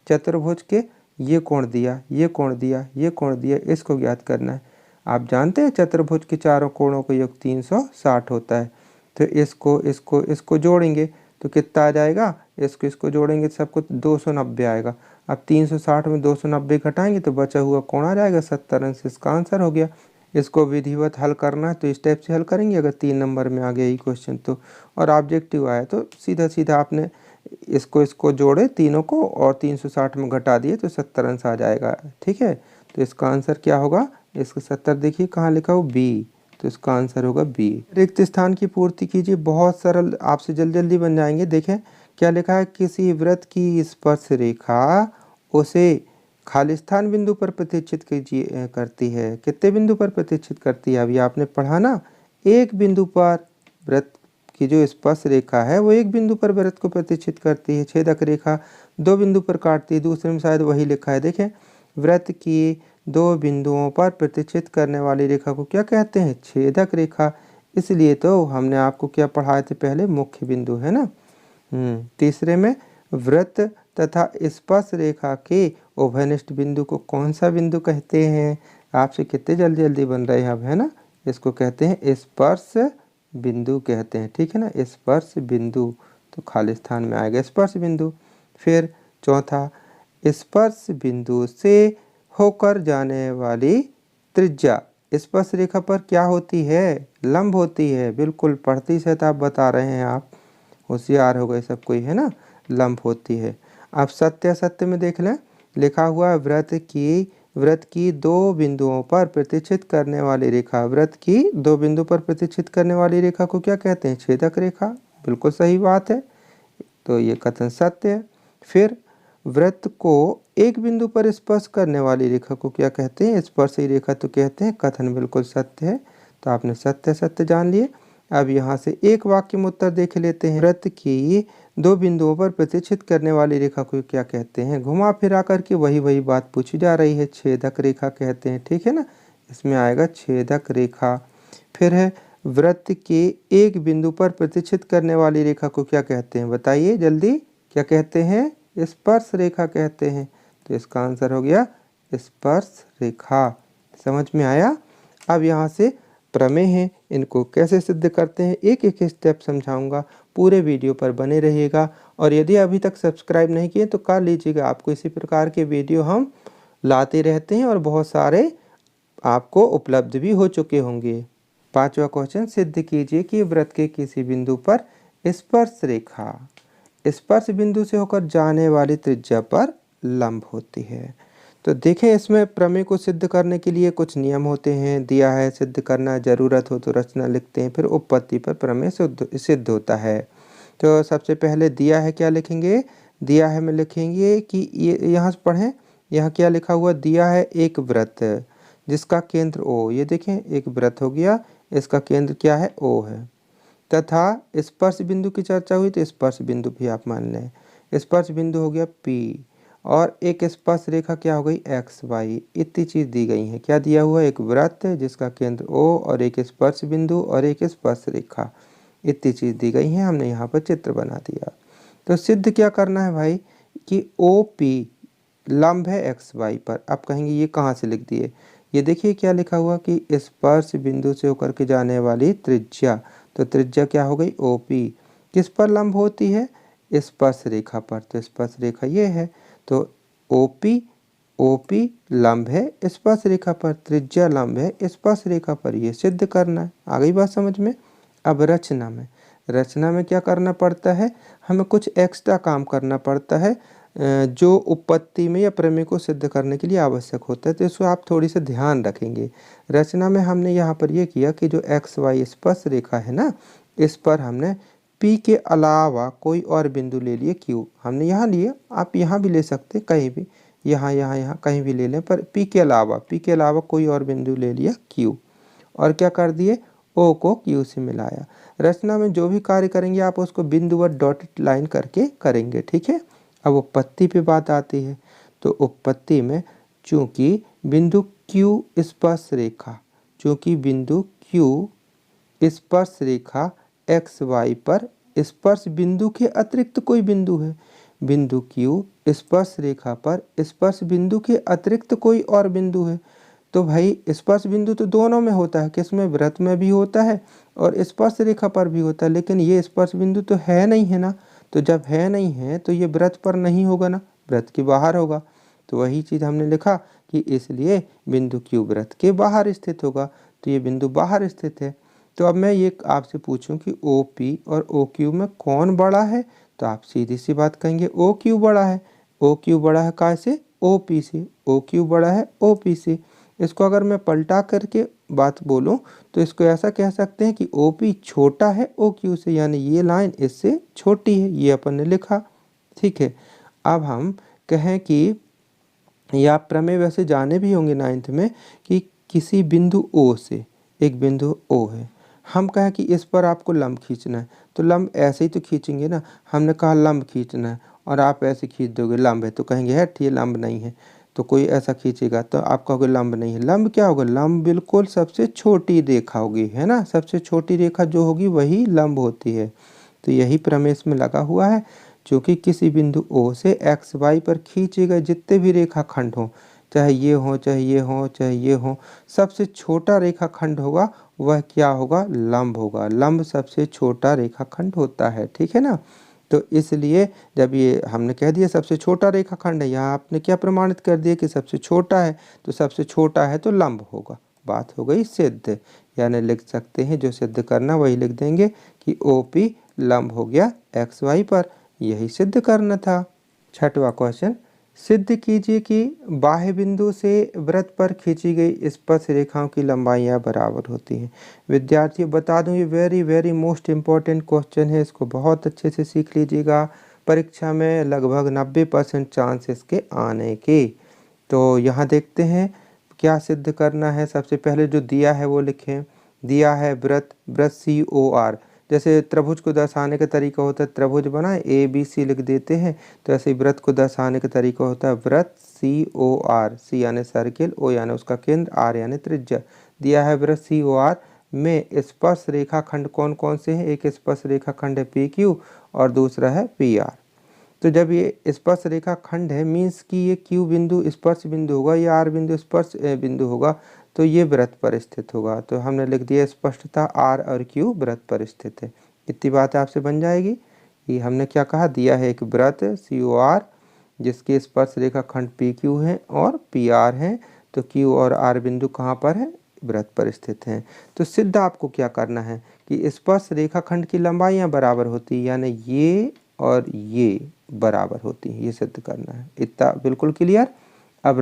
चतुर्भुज के ये कोण दिया, ये कोण दिया, ये कोण दिया, इसको ज्ञात करना है। आप जानते हैं चतुर्भुज के चारों कोणों का योग 360 होता है। तो इसको जोड़ेंगे तो कितना आ जाएगा, इसको जोड़ेंगे तो सबको 290 आएगा। अब 360 में 290 घटाएंगे तो बचा हुआ कोण आ जाएगा 70 अंश। इसका आंसर हो गया। इसको विधिवत हल करना है तो इस टाइप से हल करेंगे, अगर 3 नंबर में आ गया ये क्वेश्चन तो। और ऑब्जेक्टिव आया तो सीधा सीधा आपने इसको जोड़े तीनों को और 360 में घटा दिए तो 70 अंश आ जाएगा। ठीक है, तो इसका आंसर क्या होगा, इसका 70 देखिए कहाँ लिखा हो, बी, तो इसका आंसर होगा बी। रिक्त स्थान की पूर्ति कीजिए, बहुत सरल, आपसे जल्दी जल्दी बन जाएंगे। देखें क्या लिखा है, किसी वृत्त की स्पर्श रेखा उसे खाली स्थान बिंदु पर प्रतिच्छेद कीजिए करती है। कितने बिंदु पर प्रतिच्छेद करती है, अभी आपने पढ़ा ना, एक बिंदु पर। वृत्त की जो स्पर्श रेखा है वो एक बिंदु पर वृत्त को प्रतिच्छेद करती है। छेदक रेखा 2 बिंदु पर काटती है, दूसरे में शायद वही लिखा है। देखें वृत्त की 2 बिंदुओं पर प्रतिच्छेद करने वाली रेखा को क्या कहते हैं, छेदक रेखा। इसलिए तो हमने आपको क्या पढ़ाए थे पहले, मुख्य बिंदु है ना। तीसरे में वृत्त तथा स्पर्श रेखा के उभयनिष्ठ बिंदु को कौन सा बिंदु कहते हैं। आपसे कितने जल्दी जल्दी बन रहे हैं अब, है ना। इसको कहते हैं स्पर्श बिंदु कहते हैं। ठीक है ना, स्पर्श बिंदु, तो खाली स्थान में आएगा स्पर्श बिंदु। फिर चौथा, स्पर्श बिंदु से होकर जाने वाली त्रिज्या स्पर्श रेखा पर क्या होती है, लंब होती है। बिल्कुल पढ़ती से आप बता रहे हैं, आप होशियार हो गए सब कोई, है ना, लंब होती है। आप सत्य सत्य में देख लें, लिखा हुआ है वृत्त की 2 बिंदुओं पर प्रतिच्छेद करने वाली रेखा, वृत्त की 2 बिंदु पर प्रतिच्छेद करने वाली रेखा को क्या कहते हैं, छेदक रेखा। बिल्कुल सही बात है, तो ये कथन सत्य है। फिर वृत्त को एक बिंदु पर स्पर्श करने वाली रेखा को क्या कहते हैं, स्पर्शी रेखा तो कहते हैं। कथन बिल्कुल सत्य है, तो आपने सत्य सत्य जान लिए। अब यहाँ से एक वाक्य में उत्तर देख लेते हैं। वृत्त की 2 बिंदुओं पर प्रतिच्छेद करने वाली रेखा को क्या कहते हैं, घुमा फिरा करके वही बात पूछी जा रही है, छेदक रेखा कहते हैं। ठीक है ना, इसमें आएगा छेदक रेखा। फिर है वृत्त के एक बिंदु पर प्रतिच्छेद करने वाली रेखा को क्या कहते हैं, बताइए जल्दी, क्या कहते हैं, स्पर्श रेखा कहते हैं। तो इसका आंसर हो गया स्पर्श रेखा। समझ में आया। अब यहाँ से प्रमेय है, इनको कैसे सिद्ध करते हैं एक एक स्टेप समझाऊंगा, पूरे वीडियो पर बने रहिएगा। और यदि अभी तक सब्सक्राइब नहीं किए तो कर लीजिएगा, आपको इसी प्रकार के वीडियो हम लाते रहते हैं और बहुत सारे आपको उपलब्ध भी हो चुके होंगे। 5वां क्वेश्चन, सिद्ध कीजिए कि वृत्त के किसी बिंदु पर स्पर्श रेखा स्पर्श बिंदु से होकर जाने वाली त्रिज्या पर लंब होती है। तो देखें इसमें प्रमेय को सिद्ध करने के लिए कुछ नियम होते हैं, दिया है सिद्ध करना, जरूरत हो तो रचना लिखते हैं, फिर उपपत्ति पर प्रमेय सिद्ध होता है। तो सबसे पहले दिया है, क्या लिखेंगे, दिया है में लिखेंगे कि ये यहाँ से पढ़ें, यहाँ क्या लिखा हुआ, दिया है एक वृत्त जिसका केंद्र O, ये देखें एक वृत्त हो गया, इसका केंद्र क्या है, O है, तथा स्पर्श बिंदु की चर्चा हुई तो स्पर्श बिंदु भी आप मान लें। स्पर्श बिंदु हो गया P, और एक स्पर्श रेखा क्या हो गई एक्स वाई। इतनी चीज़ दी गई है। क्या दिया हुआ है? एक वृत्त जिसका केंद्र O और एक स्पर्श बिंदु और एक स्पर्श रेखा, इतनी चीज़ दी गई है। हमने यहाँ पर चित्र बना दिया। तो सिद्ध क्या करना है भाई कि OP लंब है एक्स वाई पर। आप कहेंगे ये कहाँ से लिख दिए? ये देखिए क्या लिखा हुआ कि स्पर्श बिंदु से होकर के जाने वाली त्रिज्या, तो त्रिज्या क्या हो गई OP, किस पर लंब होती है? स्पर्श रेखा पर। तो स्पर्श रेखा ये है, तो OP लंब है स्पर्श रेखा पर, त्रिज्या लंब है स्पर्श रेखा पर। ये सिद्ध करना है। आ गई बात समझ में? अब रचना में क्या करना पड़ता है? हमें कुछ एक्स्ट्रा काम करना पड़ता है जो उपपत्ति में या प्रमेय को सिद्ध करने के लिए आवश्यक होता है। तो इसको आप थोड़ी सा ध्यान रखेंगे। रचना में हमने यहाँ पर ये किया कि जो एक्स वाई स्पर्श रेखा है ना, इस पर हमने P के अलावा कोई और बिंदु ले लिए Q। हमने यहाँ लिए, आप यहाँ भी ले सकते, कहीं भी, यहाँ कहीं भी ले लें, पर P के अलावा कोई और बिंदु ले लिया Q, और क्या कर दिए? O को Q से मिलाया। रचना में जो भी कार्य करेंगे आप उसको बिंदुवत डॉटेड लाइन करके करेंगे, ठीक है। अब उपपत्ति पे बात आती है। तो उपपत्ति में चूंकि बिंदु Q स्पर्श रेखा एक्स वाई पर स्पर्श बिंदु के अतिरिक्त कोई बिंदु है, बिंदु Q स्पर्श रेखा पर स्पर्श बिंदु के अतिरिक्त कोई और बिंदु है। तो भाई स्पर्श बिंदु तो दोनों में होता है, किसमें? वृत्त में भी होता है और स्पर्श रेखा पर भी होता है, लेकिन ये स्पर्श बिंदु तो है नहीं है ना। तो जब है नहीं है तो ये वृत्त पर नहीं होगा ना, वृत्त के बाहर होगा। तो वही चीज़ हमने लिखा कि इसलिए बिंदु Q वृत्त के बाहर स्थित होगा। तो ये बिंदु बाहर स्थित है। तो अब मैं ये आपसे पूछूं कि OP और OQ में कौन बड़ा है? तो आप सीधी सी बात कहेंगे OQ बड़ा है। OQ बड़ा है कैसे? OP से। OQ बड़ा है OP से। इसको अगर मैं पलटा करके बात बोलूं तो इसको ऐसा कह सकते हैं कि OP छोटा है OQ से, यानी ये लाइन इससे छोटी है। ये अपन ने लिखा, ठीक है। अब हम कहें कि ये आप प्रमेय वैसे जाने भी होंगे 9th में कि किसी बिंदु O से, एक बिंदु O है, हम कहें कि इस पर आपको लंब खींचना है। तो लंब ऐसे ही तो खींचेंगे ना। हमने कहा लंब खींचना है और आप ऐसे खींच दोगे लंब है, तो कहेंगे हट ये लंब नहीं है। तो कोई ऐसा खींचेगा तो आप कहोगे लंब नहीं है। लंब क्या होगा? लंब बिल्कुल सबसे छोटी रेखा होगी, है ना। सबसे छोटी रेखा जो होगी वही लंब होती है। तो यही प्रमेय इसमें लगा हुआ है। क्योंकि किसी बिंदु O से एक्स वाई पर खींचे गए जितने भी रेखाखंड हों, चाहे ये हो चाहे ये हो चाहे ये हो, सबसे छोटा रेखाखंड होगा वह क्या होगा? लंब होगा। लंब सबसे छोटा रेखाखंड होता है, ठीक है ना। तो इसलिए जब ये हमने कह दिया सबसे छोटा रेखाखंड है, यहाँ आपने क्या प्रमाणित कर दिया कि सबसे छोटा है, तो सबसे छोटा है तो लंब होगा। बात हो गई सिद्ध। यानी लिख सकते हैं जो सिद्ध करना वही लिख देंगे कि OP लंब हो गया एक्स वाई पर। यही सिद्ध करना था। 6वां क्वेश्चन, सिद्ध कीजिए कि बाह्य बिंदु से वृत्त पर खींची गई स्पर्श रेखाओं की लंबाइयाँ बराबर होती हैं। विद्यार्थियों बता दूं ये वेरी मोस्ट इम्पॉर्टेंट क्वेश्चन है। इसको बहुत अच्छे से सीख लीजिएगा। परीक्षा में लगभग 90% चांस इसके आने के। तो यहाँ देखते हैं क्या सिद्ध करना है। सबसे पहले जो दिया है वो लिखें। दिया है वृत्त COR। जैसे त्रिभुज को दर्शाने का तरीका होता है, त्रिभुज बनाए ABC लिख देते हैं, तो ऐसे ही वृत्त को दर्शाने का तरीका होता है वृत्त COR। C यानी सर्किल, O यानी उसका केंद्र, R यानी त्रिज्या। दिया है वृत्त COR में स्पर्श रेखाखंड कौन कौन से हैं? एक स्पर्श रेखाखंड है PQ और दूसरा है PR। तो जब ये स्पर्श रेखाखंड है मीन्स कि ये Q बिंदु स्पर्श बिंदु होगा, या R बिंदु स्पर्श बिंदु होगा, तो ये वृत्त पर स्थित होगा। तो हमने लिख दिया स्पष्टता R और Q वृत्त पर स्थित है। इतनी बात आपसे बन जाएगी कि हमने क्या कहा, दिया है एक वृत्त COR जिसके स्पर्श रेखाखंड PQ है और PR है। तो Q और R बिंदु कहाँ पर है? वृत्त पर स्थित हैं। तो सिद्ध आपको क्या करना है कि स्पर्श रेखाखंड की लंबाइयाँ बराबर होती है, यानी ये और ये बराबर होती है, ये सिद्ध करना है। इतना बिल्कुल क्लियर। अब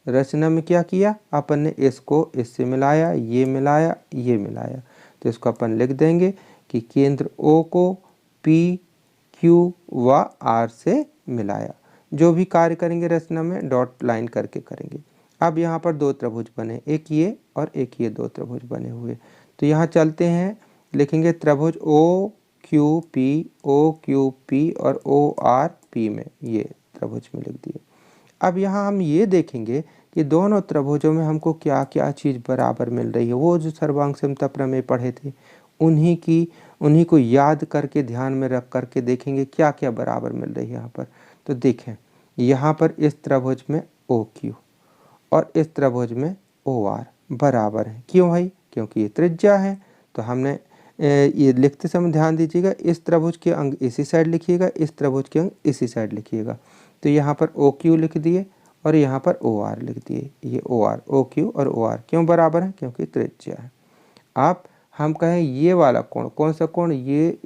रचना में क्या किया अपन ने? इसको इससे मिलाया, ये मिलाया, ये मिलाया। तो इसको अपन लिख देंगे कि केंद्र O को P, Q व R से मिलाया। जो भी कार्य करेंगे रचना में डॉट लाइन करके करेंगे। अब यहाँ पर दो त्रिभुज बने, एक ये और एक ये, दो त्रिभुज बने हुए। तो यहाँ चलते हैं, लिखेंगे त्रिभुज OQP, OQP और पी में, ये त्रिभुज में लिख दिए। अब यहाँ हम ये देखेंगे कि दोनों त्रिभुजों में हमको क्या क्या चीज़ बराबर मिल रही है। वो जो सर्वांग समता प्रमेय पढ़े थे उन्हीं को याद करके ध्यान में रख करके देखेंगे क्या क्या बराबर मिल रही है यहाँ पर। तो देखें, यहाँ पर इस त्रिभुज में ओ क्यू और इस त्रिभुज में ओ आर बराबर है। क्यों भाई? क्योंकि ये त्रिज्या है। तो हमने ये लिखते समय ध्यान दीजिएगा, इस त्रिभुज के अंग इसी साइड लिखिएगा, इस त्रिभुज के अंग इसी साइड लिखिएगा। तो यहाँ पर ओ क्यू लिख दिए और यहाँ पर ओ आर लिख दिए। ये ओ आर, ओ क्यू और ओ आर क्यों बराबर है? क्योंकि त्रिज्या है। आप हम कहें ये वाला कोण, कौन सा कोण? ये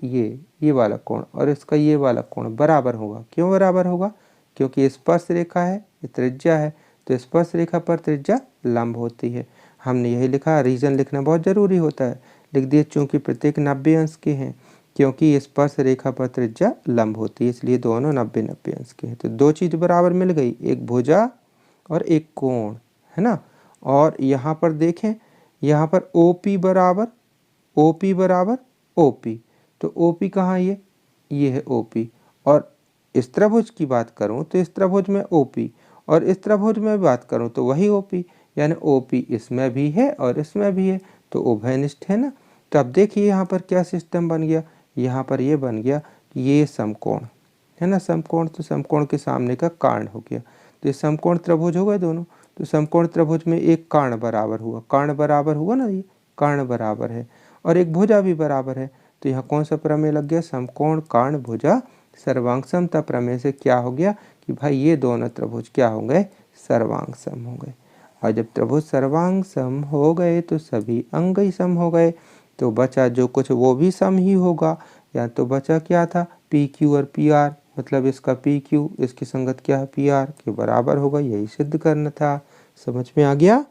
वाला कोण और इसका ये वाला कोण बराबर होगा। क्यों बराबर होगा? क्योंकि स्पर्श रेखा है, ये त्रिज्या है, तो स्पर्श रेखा पर त्रिज्या लंब होती है। हमने यही लिखा, रीजन लिखना बहुत ज़रूरी होता है। लिख दिए चूंकि प्रत्येक 90 अंश के हैं, क्योंकि स्पर्श रेखा पर त्रिज्या लंब होती है, इसलिए दोनों 90-90 अंश के हैं। तो दो चीज़ बराबर मिल गई, एक भुजा और एक कोण, है ना। और यहाँ पर देखें, यहाँ पर OP बराबर OP। तो OP कहाँ? ये है OP। और इस त्रिभुज की बात करूँ तो इस त्रिभुज में OP, और इस त्रिभुज में बात करूँ तो वही OP, यानी OP इसमें भी है और इसमें भी है, तो उभयनिष्ठ है ना। तो अब देखिए यहाँ पर क्या सिस्टम बन गया। यहाँ पर ये बन गया कि ये समकोण है ना, समकोण, तो समकोण के सामने का कर्ण हो गया। तो ये समकोण त्रिभुज हो गए दोनों। तो समकोण त्रिभुज में एक कर्ण बराबर हुआ, कर्ण बराबर हुआ ना, ये कर्ण बराबर है, और एक भुजा भी बराबर है। तो यहाँ कौन सा प्रमेय लग गया? समकोण कर्ण भुजा सर्वांग समता प्रमेय से क्या हो गया कि भाई ये दोनों त्रिभुज क्या हो गए? सर्वांग सम हो गए। और जब त्रिभुज सर्वांग सम हो गए तो सभी अंग ही सम हो गए। तो बचा जो कुछ वो भी सम ही होगा। या तो बचा क्या था? पी क्यू और पी आर, मतलब इसका पी क्यू इसकी संगत क्या है? पी आर के बराबर होगा। यही सिद्ध करना था। समझ में आ गया?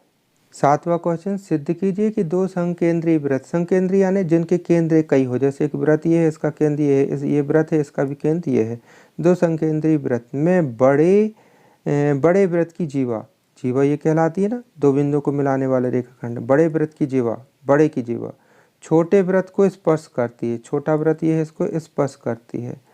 7वां क्वेश्चन, सिद्ध कीजिए कि दो संकेंद्रीय वृत्त, संकेंद्रीय यानी जिनके केंद्र कई हो, जैसे एक वृत्त ये है, इसका केंद्र ये है, ये वृत्त है, इसका भी केंद्र ये है। दो संकेंद्रीय वृत्त में बड़े वृत्त की जीवा, जीवा ये कहलाती है ना, दो बिंदुओं को मिलाने वाले रेखाखंड, बड़े वृत्त की जीवा, बड़े की जीवा छोटे वृत्त को स्पर्श करती है। छोटा वृत्त ये है, इसको स्पर्श करती है।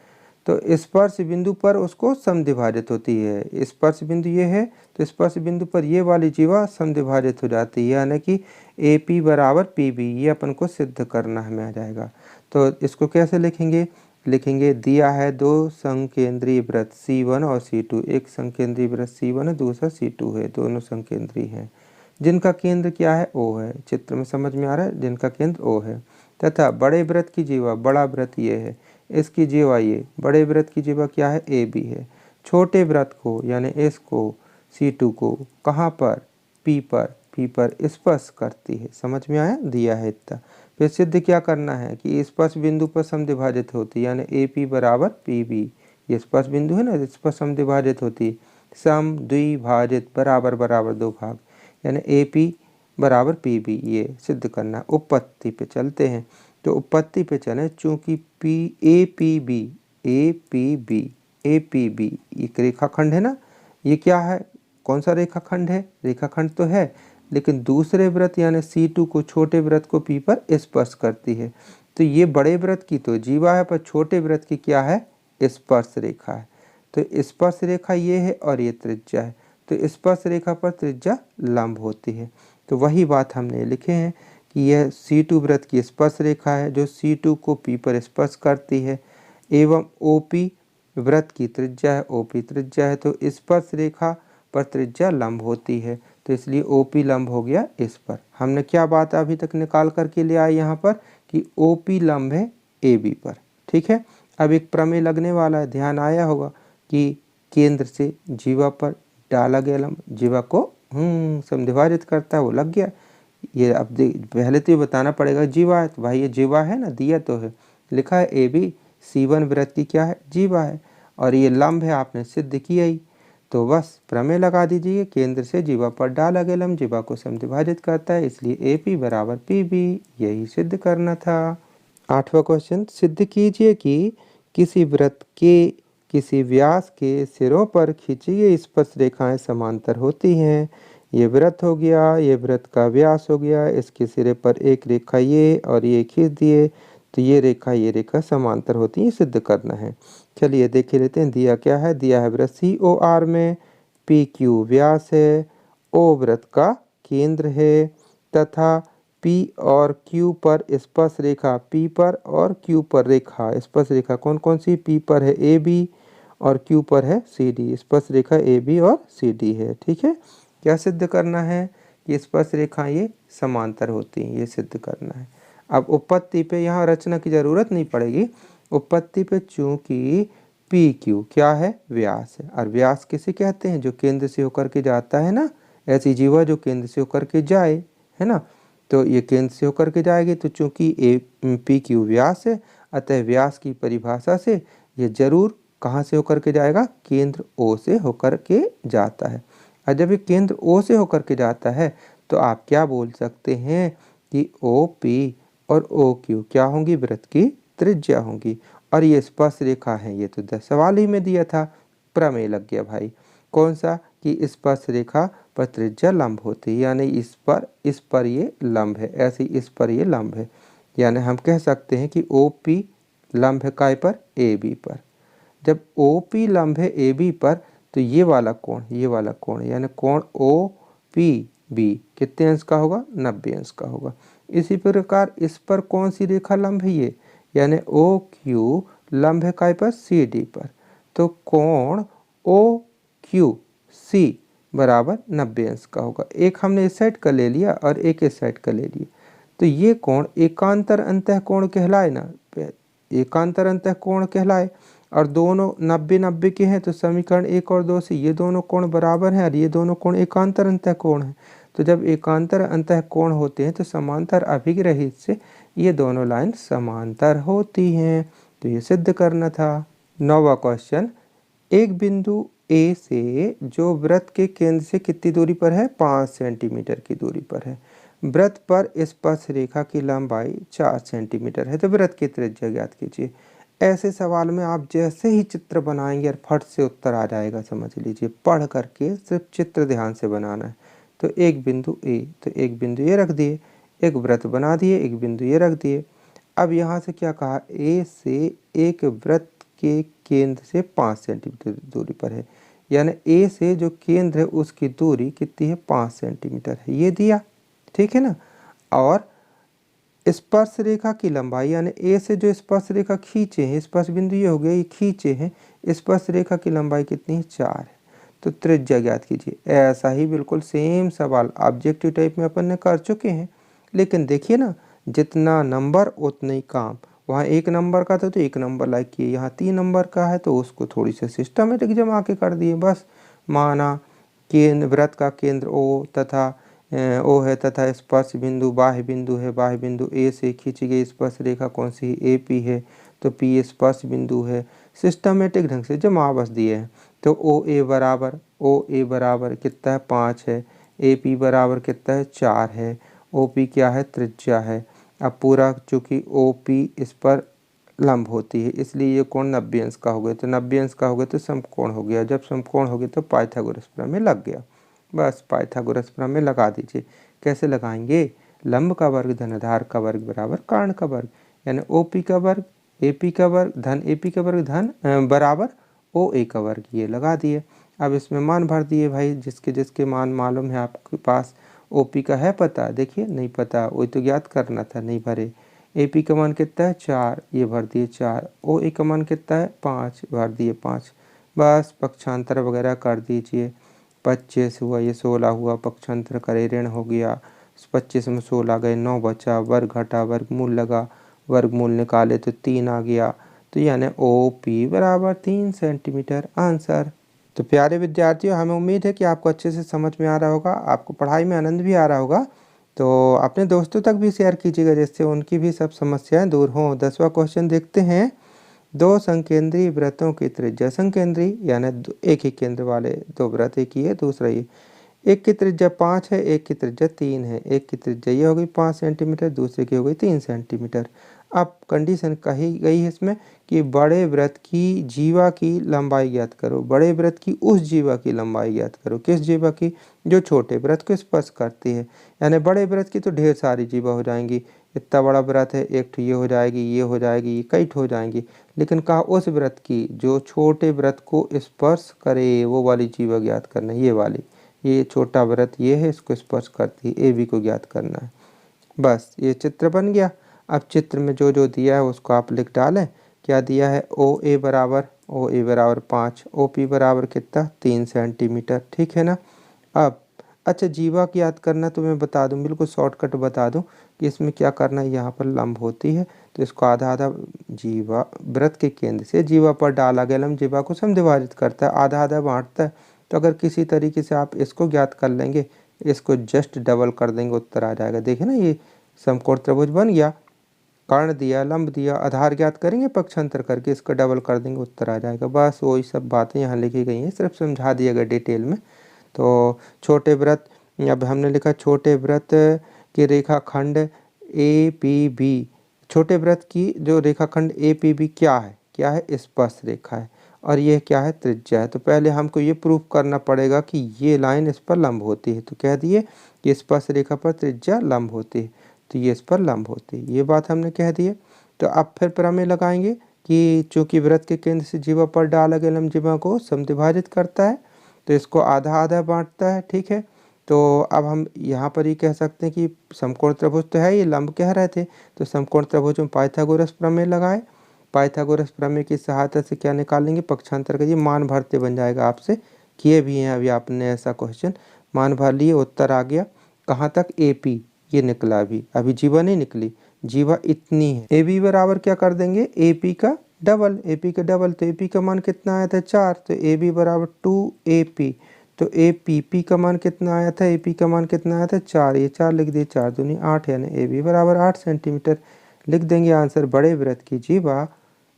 तो स्पर्श बिंदु पर उसको समद्विभाजित होती है। स्पर्श बिंदु ये है, तो स्पर्श बिंदु पर ये वाली जीवा समद्विभाजित हो जाती है, यानी कि AP बराबर PB, ये अपन को सिद्ध करना हमें आ जाएगा। तो इसको कैसे लिखेंगे? लिखेंगे दिया है दो संकेंद्रीय वृत्त C1 और C2, एक संकेंद्रीय वृत्त C1 है, दूसरा C2 है, दोनों संकेंद्रीय हैं, जिनका केंद्र क्या है? O है। चित्र में समझ में आ रहा है, जिनका केंद्र O है। तथा बड़े वृत्त की जीवा, बड़ा वृत्त ये है, इसकी जीवा ये, बड़े वृत्त की जीवा क्या है? AB है। छोटे वृत्त को यानी इसको C2 को कहाँ पर? P पर स्पर्श करती है। समझ में आया? दिया है इतना। फिर सिद्ध क्या करना है कि स्पर्श बिंदु पर समद्विभाजित होती है, यानी AP बराबर PB, ये स्पर्श बिंदु है ना, इस पर समद्विभाजित होती है। सम द्विभाजित बराबर बराबर दो भाग, यानी AP बराबर PB, ये सिद्ध करना। उपपत्ति पे चलते हैं। तो उपपत्ति पे चलें, चूंकि APB एक रेखाखंड है ना, ये क्या है? कौन सा रेखाखंड है? रेखाखंड तो है, लेकिन दूसरे वृत्त यानी C2 को, छोटे वृत्त को P पर स्पर्श करती है। तो ये बड़े वृत्त की तो जीवा है, पर छोटे वृत्त की क्या है? स्पर्श रेखा है। तो स्पर्श रेखा ये है और ये त्रिज्या है, तो स्पर्श रेखा पर त्रिज्या लंब होती है। तो वही बात हमने लिखे हैं कि यह C2 वृत्त की स्पर्श रेखा है जो C2 को P पर स्पर्श करती है, एवं OP वृत्त की त्रिज्या है, OP त्रिज्या है, तो स्पर्श रेखा पर त्रिज्या लंब होती है, तो इसलिए OP लंब हो गया इस पर। हमने क्या बात अभी तक निकाल करके ले आए यहाँ पर कि OP लंब है AB पर। ठीक है, अब एक प्रमेय लगने वाला है, ध्यान आया होगा कि केंद्र से जीवा पर डाला गया लंब जीवा को समद्विभाजित करता है, वो लग गया। ये अब पहले तो ये बताना पड़ेगा जीवा है, तो भाई ये जीवा है ना, दिया तो है, लिखा है AB, C1 वृत्त की क्या है? जीवा है, और ये लंब है, आपने सिद्ध किया ही। तो बस प्रमेय लगा दीजिए, केंद्र से जीवा पर डाला गया लंब जीवा को समद्विभाजित करता है, इसलिए AP बराबर PB, यही सिद्ध करना था। 8वां क्वेश्चन, सिद्ध कीजिए कि किसी वृत्त के किसी व्यास के सिरों पर खींची गई स्पर्श रेखाएं समांतर होती हैं। ये वृत्त हो गया, ये वृत्त का व्यास हो गया, इसके सिरे पर एक रेखा ये और ये खींच दिए तो ये रेखा समांतर होती है, सिद्ध करना है। चलिए देख लेते हैं दिया क्या है। दिया है वृत्त COR में PQ व्यास है, O वृत्त का केंद्र है तथा P और Q पर स्पर्श रेखा, P पर और Q पर रेखा, स्पर्श रेखा कौन कौन सी, P पर है AB और Q पर है CD, स्पर्श रेखा AB और CD है। ठीक है, क्या सिद्ध करना है कि स्पर्श रेखा ये समांतर होती हैं, ये सिद्ध करना है। अब उपपत्ति पे यहाँ रचना की जरूरत नहीं पड़ेगी। उपपत्ति पे चूंकि PQ क्या है, व्यास है, और व्यास किसे कहते हैं, जो केंद्र से होकर के जाता है ना, ऐसी जीवा जो केंद्र से होकर के जाए, है ना। तो ये केंद्र से होकर के जाएगी, तो चूंकि PQ व्यास है, अतः व्यास की परिभाषा से ये जरूर कहाँ से होकर के जाएगा, केंद्र O से होकर के जाता है। और जब ये केंद्र O से होकर के जाता है तो आप क्या बोल सकते हैं कि OP और OQ क्या होंगी, वृत्त की त्रिज्या होंगी। और ये स्पर्श रेखा है, ये तो 10 सवाल ही में दिया था, प्रमेय लग गया भाई। कौन सा, कि स्पर्श रेखा पर त्रिज्या लंब होती है, यानी इस पर ये लंब है, ऐसे इस पर ये लंब है। यानी हम कह सकते हैं कि OP लंब है काय पर, AB पर। जब OP लंब है AB पर तो ये वाला कोण यानी कोण OPB कितने अंश का होगा, 90 अंश का होगा। इसी प्रकार इस पर कौन सी रेखा लंब है, ये यानी OQ लंब है काय पर, CD पर। तो कोण OQC बराबर 90 अंश का होगा। एक हमने इस साइड का ले लिया और एक इस साइड का ले लिया, तो ये कोण एकांतर अंतःकोण कहलाए ना, एकांतर अंतःकोण कहलाए। और दोनों 90-90 के हैं, तो समीकरण 1 और 2 से ये दोनों कोण बराबर हैं और ये दोनों कोण एकांतर अंतःकोण हैं। तो जब एकांतर अंतःकोण होते हैं तो समांतर अभिग्रहित से ये दोनों लाइन समांतर होती हैं। तो ये सिद्ध करना था। 9वां क्वेश्चन, एक बिंदु A से जो वृत्त के केंद्र से कितनी दूरी पर है, 5 सेंटीमीटर की दूरी पर है। वृत्त पर स्पर्श रेखा की लंबाई 4 सेंटीमीटर है, तो वृत्त की त्रिज्या ज्ञात कीजिए। ऐसे सवाल में आप जैसे ही चित्र बनाएंगे और फट से उत्तर आ जाएगा, समझ लीजिए। पढ़ करके सिर्फ चित्र ध्यान से बनाना है। तो एक बिंदु A, तो एक बिंदु ये रख दिए, एक वृत्त बना दिए, एक बिंदु ये रख दिए। अब यहाँ से क्या कहा, A से एक वृत्त के केंद्र से 5 सेंटीमीटर दूरी पर है, यानी A से जो केंद्र है उसकी दूरी कितनी है, 5 सेंटीमीटर है, ये दिया। ठीक है ना। और स्पर्श रेखा की लंबाई, यानी A से जो स्पर्श रेखा खींचे हैं, स्पर्श बिंदु ये हो गया, ये खींचे हैं, स्पर्श रेखा की लंबाई कितनी है, 4 है। तो त्रिज्या ज्ञात कीजिए। ऐसा ही बिल्कुल सेम सवाल ऑब्जेक्टिव टाइप में अपन ने कर चुके हैं, लेकिन देखिए ना, जितना नंबर उतना ही काम। वहाँ 1 नंबर का था तो 1 नंबर लाइक किए, यहाँ 3 नंबर का है तो उसको थोड़ी सी सिस्टमेटिक जमा के कर दिए। बस माना केंद्र, वृत्त का केंद्र O है तथा स्पर्श बिंदु बाह्य बिंदु है, बाह्य बिंदु A से खींची गई स्पर्श रेखा कौन सी, AP है, तो P स्पर्श बिंदु है। सिस्टमेटिक ढंग से जमा बस दिए हैं। तो OA बराबर कितना है, 5 है, AP बराबर कितना है, 4 है, OP क्या है, त्रिज्या है। अब पूरा चूँकि OP इस पर लंब होती है, इसलिए ये कोण 90 अंश का हो गया। तो 90 अंश का हो गया तो समकोण हो गया। जब समकोण हो गया तो पाइथागोरस प्रमेय लग गया। बस पाइथागोरस प्रमेय लगा दीजिए। कैसे लगाएंगे, लंब का वर्ग धन आधार का वर्ग बराबर कर्ण का वर्ग, यानी OP का वर्ग AP का वर्ग धन AP का वर्ग धन बराबर OA का वर्ग, ये लगा दिए। अब इसमें मान भर दिए भाई, जिसके जिसके मान मालूम है आपके पास। OP का है पता, देखिए नहीं पता, वही तो ज्ञात करना था, नहीं भरे। AP का मान कितना है, 4, ये भर दिए 4। OA का मान कितना है, 5, भर दिए 5। बस पक्षांतर वगैरह कर दीजिए। 25 हुआ, ये 16 हुआ, पक्षांतर करे, ऋण हो गया। 25 में 16 गए, 9 बचा, वर्ग घटा, वर्गमूल लगा, वर्गमूल निकाले तो 3 आ गया। तो यानी OP बराबर 3 सेंटीमीटर आंसर। तो प्यारे विद्यार्थियों, हमें उम्मीद है कि आपको अच्छे से समझ में आ रहा होगा, आपको पढ़ाई में आनंद भी आ रहा होगा। तो अपने दोस्तों तक भी शेयर कीजिएगा, जिससे उनकी भी सब समस्याएं दूर हों। 10वां क्वेश्चन देखते हैं। 2 संकेंद्रीय वृत्तों की त्रिज्या, संकेंद्रीय यानी एक ही केंद्र वाले 2 वृत्त, एक ही है दूसरा ये, एक की त्रिज्या 5 है, एक की त्रिज्या 3 है। एक की त्रिज्या ये हो गई 5 सेंटीमीटर, दूसरे की हो गई 3 सेंटीमीटर। अब कंडीशन कही गई है इसमें कि बड़े वृत्त की जीवा की लंबाई ज्ञात करो। बड़े वृत्त की उस जीवा की लंबाई ज्ञात करो। किस जीवा की? जो छोटे वृत्त को स्पर्श करती है। यानी बड़े वृत्त की तो ढेर सारी जीवा हो जाएंगी। इतना बड़ा वृत्त है, एक तो ये हो जाएगी, ये हो जाएगी, ये कई हो जाएंगी। लेकिन कहा उस वृत्त की जो छोटे वृत्त को स्पर्श करे वो वाली जीवा ज्ञात करना है। ये वाली, ये छोटा वृत्त ये है, इसको स्पर्श करती है, ए बी को ज्ञात करना है। बस ये चित्र बन गया। अब चित्र में जो जो दिया है उसको आप लिख डालें। क्या दिया है? ओ ए बराबर 5, ओ पी बराबर कितना? 3 सेंटीमीटर। ठीक है ना। अब अच्छा जीवा की याद करना तो मैं बता दूं, बिल्कुल शॉर्टकट बता दूं कि इसमें क्या करना है। यहाँ पर लंब होती है तो इसको आधा आधा जीवा वृत्त के केंद्र से जीवा पर डाला गया लंब जीवा को समद्विभाजित करता है, आधा आधा बांटता है। तो अगर किसी तरीके से आप इसको ज्ञात कर लेंगे, इसको जस्ट डबल कर देंगे, उत्तर आ जाएगा। देखिए ना, ये समकोण त्रिभुज बन गया। कर्ण दिया, लंब दिया, आधार ज्ञात करेंगे पक्षांतर करके, इसका डबल कर देंगे, उत्तर आ जाएगा। बस वही सब बातें यहाँ लिखी गई हैं, सिर्फ समझा दिया गया डिटेल में। तो छोटे वृत्त, अब हमने लिखा छोटे वृत्त के रेखाखंड ए पी बी। छोटे वृत्त की जो रेखाखंड ए पी बी क्या है? क्या है? स्पर्श रेखा है। और ये क्या है? त्रिज्या है। तो पहले हमको ये प्रूफ करना पड़ेगा कि ये लाइन इस पर लंब होती है। तो कह दिए कि स्पर्श रेखा पर त्रिज्या लंब होती है, तो ये इस पर लंब होती है। ये बात हमने कह दी है। तो अब फिर प्रमेय लगाएंगे कि चूंकि वृत्त के केंद्र से जीवा पर डाला गया लंब जीवा को समद्विभाजित करता है, तो इसको आधा आधा बांटता है। ठीक है। तो अब हम यहाँ पर ही कह सकते हैं कि समकोण त्रिभुज तो है, ये लंब कह रहे थे, तो समकोण त्रिभुज में पाइथागोरस प्रमेय लगाए। पाइथागोरस प्रमेय की सहायता से क्या निकालेंगे? पक्षांतर का। ये मान भरते बन जाएगा, आपसे किए भी हैं अभी आपने ऐसा क्वेश्चन। मान भर लिए, उत्तर आ गया कहाँ तक? ए पी ये निकला। अभी जीवा नहीं निकली, जीवा इतनी है। ए बी बराबर क्या कर देंगे? ए पी का डबल। ए पी का डबल, तो ए पी का मान कितना आया था? 4। तो ए बी बराबर 2AP। तो ए पी पी का मान कितना आया था? ए पी का मान कितना आया था? 4। ये 4 लिख दिए, 4 दूनी 8, यानी ए बी बराबर 8 सेंटीमीटर। लिख देंगे आंसर। बड़े वृत्त की जीवा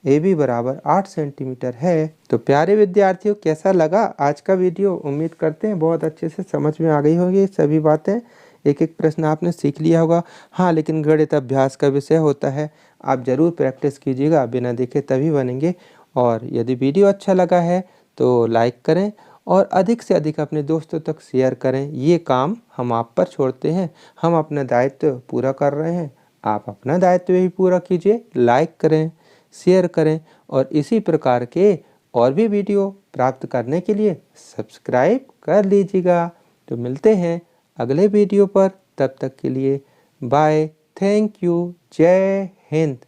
ए बी बराबर 8 सेंटीमीटर है। तो प्यारे विद्यार्थियों, कैसा लगा आज का वीडियो? उम्मीद करते हैं बहुत अच्छे से समझ में आ गई होगी सभी बातें। एक एक प्रश्न आपने सीख लिया होगा। हाँ, लेकिन गणित अभ्यास का विषय होता है, आप ज़रूर प्रैक्टिस कीजिएगा, बिना देखे तभी बनेंगे। और यदि वीडियो अच्छा लगा है तो लाइक करें और अधिक से अधिक अपने दोस्तों तक शेयर करें। ये काम हम आप पर छोड़ते हैं, हम अपना दायित्व पूरा कर रहे हैं, आप अपना दायित्व भी पूरा कीजिए। लाइक करें, शेयर करें और इसी प्रकार के और भी वीडियो प्राप्त करने के लिए सब्सक्राइब कर लीजिएगा। तो मिलते हैं अगले वीडियो पर, तब तक के लिए बाय, थैंक यू, जय हिंद।